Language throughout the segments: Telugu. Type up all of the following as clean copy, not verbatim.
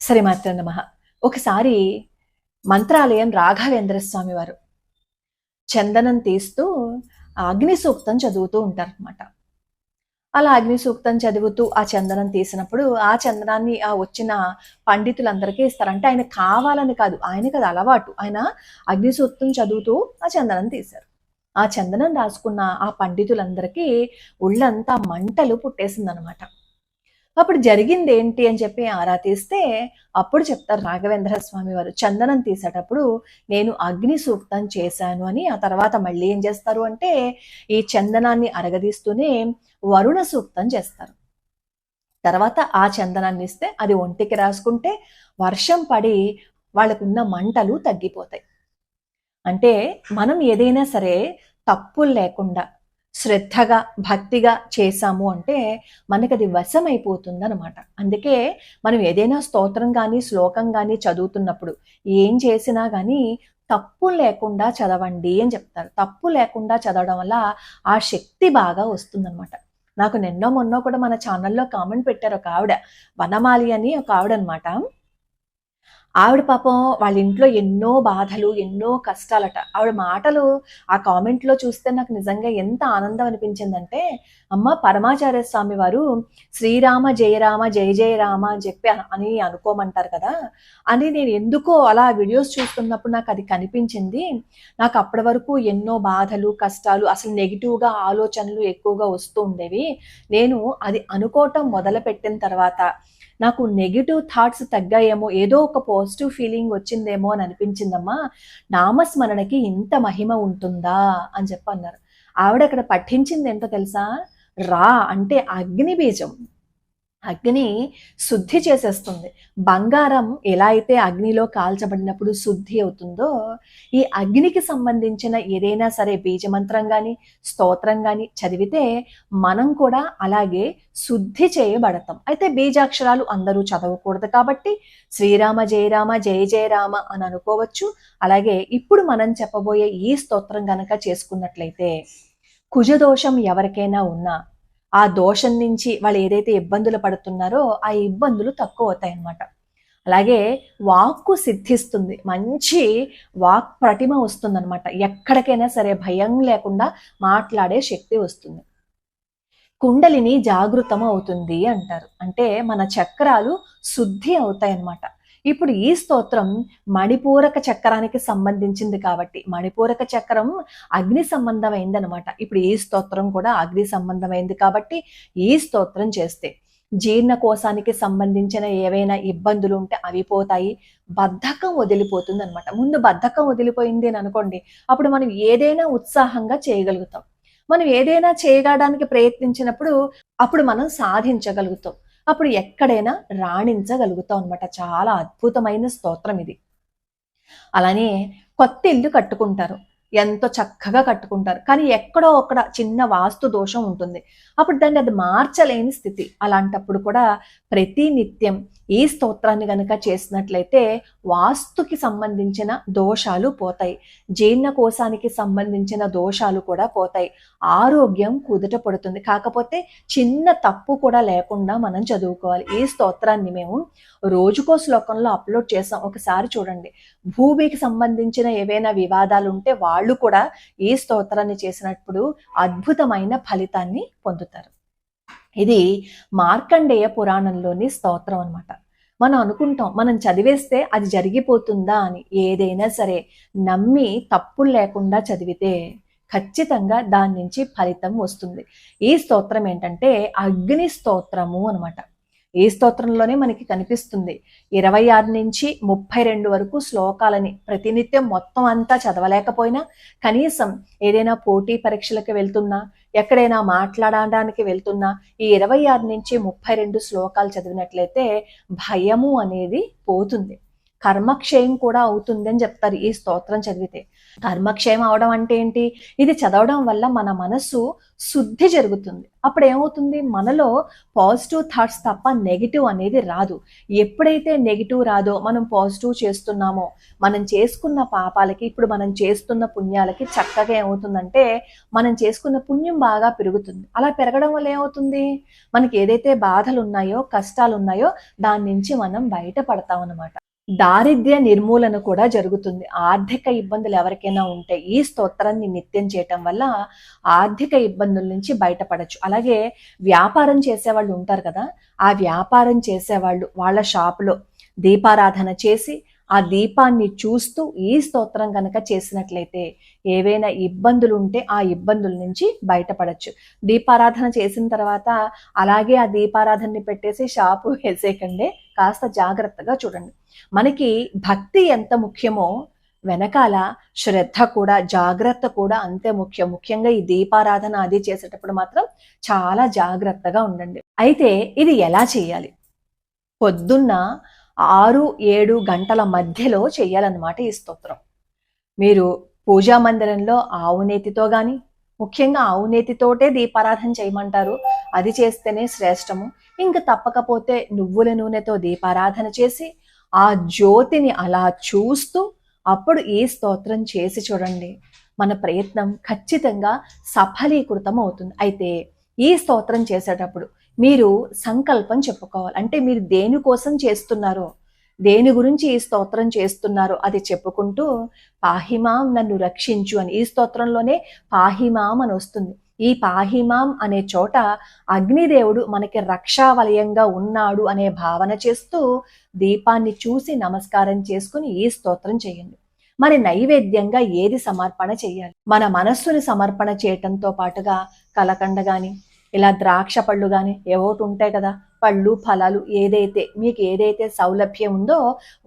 శ్రీమాత్రే నమః. ఒకసారి మంత్రాలయం రాఘవేంద్ర స్వామి వారు చందనం తీస్తూ అగ్ని సూక్తం చదువుతూ ఉంటారనమాట. అలా అగ్ని సూక్తం చదువుతూ ఆ చందనం తీసినప్పుడు ఆ చందనాన్ని వచ్చిన పండితులందరికీ ఇస్తారు. అంటే ఆయన కావాలని కాదు, ఆయనకి అది అలవాటు. ఆయన అగ్ని సూక్తం చదువుతూ ఆ చందనం తీశారు. ఆ చందనం రాసుకున్న ఆ పండితులందరికీ ఒళ్ళంతా మంటలు పుట్టేసిందనమాట. అప్పుడు జరిగింది ఏంటి అని చెప్పి ఆరా తీస్తే అప్పుడు చెప్తారు రాఘవేంద్ర స్వామి వారు, చందనం తీసేటప్పుడు నేను అగ్ని సూక్తం చేశాను అని. ఆ తర్వాత మళ్ళీ ఏం చేస్తారు అంటే ఈ చందనాన్ని అరగదీస్తూనే వరుణ సూక్తం చేస్తారు. తర్వాత ఆ చందనాన్ని ఇస్తే అది ఒంటికి రాసుకుంటే వర్షం పడి వాళ్ళకున్న మంటలు తగ్గిపోతాయి. అంటే మనం ఏదైనా సరే తప్పులు లేకుండా శ్రద్ధగా భక్తిగా చేశాము అంటే మనకి అది వశం అయిపోతుంది అనమాట. అందుకే మనం ఏదైనా స్తోత్రం కానీ శ్లోకం కానీ చదువుతున్నప్పుడు ఏం చేసినా కానీ తప్పు లేకుండా చదవండి అని చెప్తారు. తప్పు లేకుండా చదవడం వల్ల ఆ శక్తి బాగా వస్తుందన్నమాట. నాకు నిన్నో మొన్నో కూడా మన ఛానల్లో కామెంట్ పెట్టారు ఒక ఆవిడ, వనమాలి అని ఒక ఆవిడ అనమాట. ఆవిడ పాపం వాళ్ళ ఇంట్లో ఎన్నో బాధలు, ఎన్నో కష్టాలట. ఆవిడ మాటలు ఆ కామెంట్‌లో చూస్తే నాకు నిజంగా ఎంత ఆనందం అనిపించిందంటే, అమ్మ పరమాచార్య స్వామి వారు శ్రీరామ జయ రామ జయ జయ రామ అని చెప్పి అని అనుకోమంటారు కదా! అని నేను ఎందుకో అలా వీడియోస్ చూస్తున్నప్పుడు నాకు అది కనిపించింది. నాకు అప్పటి వరకు ఎన్నో బాధలు, కష్టాలు, అసలు నెగెటివ్‌గా ఆలోచనలు ఎక్కువగా వస్తూ ఉండేవి. నేను అది అనుకోవటం మొదలుపెట్టిన తర్వాత నాకు నెగిటివ్ థాట్స్ తగ్గాయేమో, ఏదో ఒక పాజిటివ్ ఫీలింగ్ వచ్చిందేమో అని అనిపించిందమ్మా. నామస్మరణకి ఇంత మహిమ ఉంటుందా అని చెప్పి అన్నారు. ఆవిడ అక్కడ పఠించింది ఏంటో తెలుసా? రా అంటే అగ్ని బీజం. అగ్ని శుద్ధి చేసేస్తుంది. బంగారం ఎలా అయితే అగ్నిలో కాల్చబడినప్పుడు శుద్ధి అవుతుందో, ఈ అగ్నికి సంబంధించిన ఏదైనా సరే బీజమంత్రం గాని, స్తోత్రం గాని చదివితే మనం కూడా అలాగే శుద్ధి చేయబడతాం. అయితే బీజాక్షరాలు అందరూ చదవకూడదు కాబట్టి శ్రీరామ జయ రామ జయ జయ రామ అని అనుకోవచ్చు. అలాగే ఇప్పుడు మనం చెప్పబోయే ఈ స్తోత్రం గనక చేసుకున్నట్లయితే కుజదోషం ఎవరికైనా ఉన్నా ఆ దోషం నుంచి వాళ్ళు ఏదైతే ఇబ్బందులు పడుతున్నారో ఆ ఇబ్బందులు తక్కువ అవుతాయి అన్నమాట. అలాగే వాక్కు సిద్ధిస్తుంది, మంచి వాక్ ప్రతిమ వస్తుందన్నమాట. ఎక్కడికైనా సరే భయం లేకుండా మాట్లాడే శక్తి వస్తుంది. కుండలిని జాగృతం అవుతుంది అంటారు. అంటే మన చక్రాలు శుద్ధి అవుతాయి అన్నమాట. ఇప్పుడు ఈ స్తోత్రం మణిపూరక చక్రానికి సంబంధించింది కాబట్టి, మణిపూరక చక్రం అగ్ని సంబంధమైంది అనమాట. ఇప్పుడు ఈ స్తోత్రం కూడా అగ్ని సంబంధమైంది కాబట్టి ఈ స్తోత్రం చేస్తే జీర్ణకోశానికి సంబంధించిన ఏవైనా ఇబ్బందులు ఉంటే అవి పోతాయి, బద్ధకం వదిలిపోతుంది అనమాట. ముందు బద్ధకం వదిలిపోయింది అని అనుకోండి, అప్పుడు మనం ఏదైనా ఉత్సాహంగా చేయగలుగుతాం. మనం ఏదైనా చేయడానికి ప్రయత్నించినప్పుడు అప్పుడు మనం సాధించగలుగుతాం. అప్పుడు ఎక్కడైనా రాణించగలుగుతాం అనమాట. చాలా అద్భుతమైన స్తోత్రం ఇది. అలానే కొత్త ఇల్లు కట్టుకుంటారు, ఎంతో చక్కగా కట్టుకుంటారు. కానీ ఎక్కడో ఒక్కడ చిన్న వాస్తు దోషం ఉంటుంది. అప్పుడు దాన్ని అది మార్చలేని స్థితి. అలాంటప్పుడు కూడా ప్రతి నిత్యం ఈ స్తోత్రాన్ని గనక చేసినట్లయితే వాస్తుకి సంబంధించిన దోషాలు పోతాయి, జీర్ణకోశానికి సంబంధించిన దోషాలు కూడా పోతాయి, ఆరోగ్యం కుదుట పడుతుంది. కాకపోతే చిన్న తప్పు కూడా లేకుండా మనం చదువుకోవాలి. ఈ స్తోత్రాన్ని మేము రోజుకో శ్లోకంలో అప్లోడ్ చేసాం, ఒకసారి చూడండి. భూమికి సంబంధించిన ఏవైనా వివాదాలు ఉంటే వాళ్ళు కూడా ఈ స్తోత్రాన్ని చేసినప్పుడు అద్భుతమైన ఫలితాన్ని పొందుతారు. ఇది మార్కండేయ పురాణంలోని స్తోత్రం అన్నమాట. మనం అనుకుంటాం మనం చదివేస్తే అది జరిగిపోతుందా అని. ఏదైనా సరే నమ్మి తప్పులు లేకుండా చదివితే ఖచ్చితంగా దాని నుంచి ఫలితం వస్తుంది. ఈ స్తోత్రం ఏంటంటే అగ్ని స్తోత్రము అనమాట. ఈ స్తోత్రంలోనే మనకి కనిపిస్తుంది 26 నుంచి 32 వరకు శ్లోకాలని ప్రతినిత్యం మొత్తం అంతా చదవలేకపోయినా కనీసం ఏదైనా పోటీ పరీక్షలకు వెళ్తున్నా, ఎక్కడైనా మాట్లాడడానికి వెళ్తున్నా ఈ 26 నుంచి 32 శ్లోకాలు చదివినట్లయితే భయము అనేది పోతుంది. కర్మక్షయం కూడా అవుతుంది అని చెప్తారు ఈ స్తోత్రం చదివితే. కర్మక్షయం అవడం అంటే ఏంటి? ఇది చదవడం వల్ల మన మనస్సు శుద్ధి జరుగుతుంది. అప్పుడు ఏమవుతుంది? మనలో పాజిటివ్ థాట్స్ తప్ప నెగిటివ్ అనేది రాదు. ఎప్పుడైతే నెగిటివ్ రాదో, మనం పాజిటివ్ చేస్తున్నామో, మనం చేసుకున్న పాపాలకి, ఇప్పుడు మనం చేస్తున్న పుణ్యాలకి చక్కగా ఏమవుతుందంటే, మనం చేసుకున్న పుణ్యం బాగా పెరుగుతుంది. అలా పెరగడం వల్ల ఏమవుతుంది? మనకి ఏదైతే బాధలు ఉన్నాయో, కష్టాలు ఉన్నాయో, దాని నుంచి మనం బయటపడతాం అన్నమాట. దారిద్ర్య నిర్మూలన కూడా జరుగుతుంది. ఆర్థిక ఇబ్బందులు ఎవరికైనా ఉంటే ఈ స్తోత్రాన్ని నిత్యం చేయటం వల్ల ఆర్థిక ఇబ్బందుల నుంచి బయటపడచ్చు. అలాగే వ్యాపారం చేసేవాళ్ళు ఉంటారు కదా, ఆ వ్యాపారం చేసేవాళ్ళు వాళ్ళ షాపులో దీపారాధన చేసి ఆ దీపాన్ని చూస్తూ ఈ స్తోత్రం కనుక చేసినట్లయితే ఏవైనా ఇబ్బందులు ఉంటే ఆ ఇబ్బందుల నుంచి బయటపడచ్చు. దీపారాధన చేసిన తర్వాత అలాగే ఆ దీపారాధనని పెట్టేసి షాపు వేసేయకండి, కాస్త జాగ్రత్తగా చూడండి. మనకి భక్తి ఎంత ముఖ్యమో వెనకాల శ్రద్ధ కూడా, జాగ్రత్త కూడా అంతే ముఖ్యం. ముఖ్యంగా ఈ దీపారాధన అది చేసేటప్పుడు మాత్రం చాలా జాగ్రత్తగా ఉండండి. అయితే ఇది ఎలా చేయాలి? పొద్దున్న 6-7 గంటల మధ్యలో చెయ్యాలన్నమాట ఈ స్తోత్రం. మీరు పూజా మందిరంలో ఆవు నేతితో గాని, ముఖ్యంగా ఆవు నేతితోటే దీపారాధన చేయమంటారు, అది చేస్తేనే శ్రేష్టము. ఇంక తప్పకపోతే నువ్వుల నూనెతో దీపారాధన చేసి ఆ జ్యోతిని అలా చూస్తూ అప్పుడు ఈ స్తోత్రం చేసి చూడండి. మన ప్రయత్నం ఖచ్చితంగా సఫలీకృతం అవుతుంది. అయితే ఈ స్తోత్రం చేసేటప్పుడు మీరు సంకల్పం చెప్పుకోవాలి. అంటే మీరు దేనికోసం చేస్తున్నారో, దేని గురించి ఈ స్తోత్రం చేస్తున్నారో అది చెప్పుకుంటూ పాహిమాం నన్ను రక్షించు అని, ఈ స్తోత్రంలోనే పాహిమాం అని వస్తుంది. ఈ పాహిమాం అనే చోట అగ్నిదేవుడు మనకి రక్షావలయంగా ఉన్నాడు అనే భావన చేస్తూ దీపాన్ని చూసి నమస్కారం చేసుకుని ఈ స్తోత్రం చేయండి. మరి నైవేద్యంగా ఏది సమర్పణ చేయాలి? మన మనస్సుని సమర్పణ చేయటంతో పాటుగా కలకండ గాని, ఇలా ద్రాక్ష పళ్ళు కానీ ఏవోటి ఉంటాయి కదా, పళ్ళు ఫలాలు, ఏదైతే మీకు ఏదైతే సౌలభ్యం ఉందో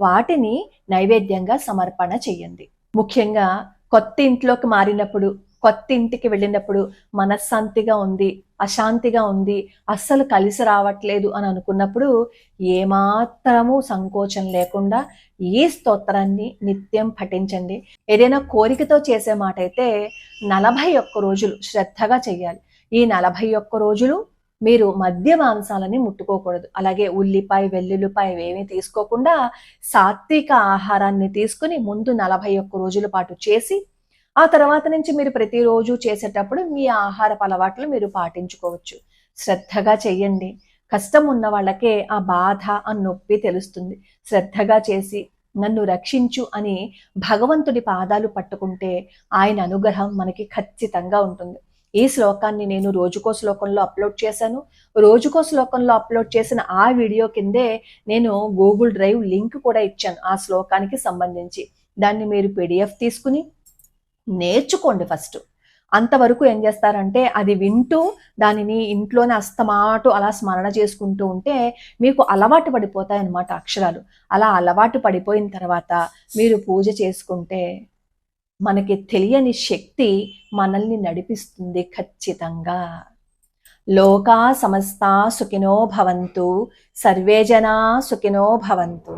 వాటిని నైవేద్యంగా సమర్పణ చెయ్యండి. ముఖ్యంగా కొత్త ఇంట్లోకి మారినప్పుడు, కొత్త ఇంటికి వెళ్ళినప్పుడు మనశ్శాంతిగా ఉంది, అశాంతిగా ఉంది, అస్సలు కలిసి రావట్లేదు అని అనుకున్నప్పుడు ఏమాత్రము సంకోచం లేకుండా ఈ స్తోత్రాన్ని నిత్యం పఠించండి. ఏదైనా కోరికతో చేసే మాట అయితే 41 రోజులు శ్రద్ధగా చెయ్యాలి. ఈ 41 రోజులు మీరు మద్య మాంసాలని ముట్టుకోకూడదు. అలాగే ఉల్లిపాయ, వెల్లుల్లిపాయ ఏమీ తీసుకోకుండా సాత్విక ఆహారాన్ని తీసుకుని ముందు 41 రోజుల పాటు చేసి, ఆ తర్వాత నుంచి మీరు ప్రతిరోజు చేసేటప్పుడు మీ ఆహారపు అలవాట్లు మీరు పాటించుకోవచ్చు. శ్రద్ధగా చెయ్యండి. కష్టం ఉన్న వాళ్ళకే ఆ బాధ, ఆ నొప్పి తెలుస్తుంది. శ్రద్ధగా చేసి నన్ను రక్షించు అని భగవంతుడి పాదాలు పట్టుకుంటే ఆయన అనుగ్రహం మనకి ఖచ్చితంగా ఉంటుంది. ఈ శ్లోకాన్ని నేను రోజుకో శ్లోకంలో అప్లోడ్ చేశాను. రోజుకో శ్లోకంలో అప్లోడ్ చేసిన ఆ వీడియో కిందే నేను గూగుల్ డ్రైవ్ లింక్ కూడా ఇచ్చాను ఆ శ్లోకానికి సంబంధించి. దాన్ని మీరు PDF తీసుకుని నేర్చుకోండి ఫస్ట్. అంతవరకు ఏం చేస్తారంటే అది వింటూ దానిని ఇంట్లోనే అస్తమాటు అలా స్మరణ చేసుకుంటూ ఉంటే మీకు అలవాటు పడిపోతాయి అన్నమాట అక్షరాలు. అలా అలవాటు పడిపోయిన తర్వాత మీరు పూజ చేసుకుంటే మనకి తెలియని శక్తి మనల్ని నడిపిస్తుంది ఖచ్చితంగా. లోకా సమస్తా సుఖినో భవంతు, సర్వే జనా సుఖినో భవంతు.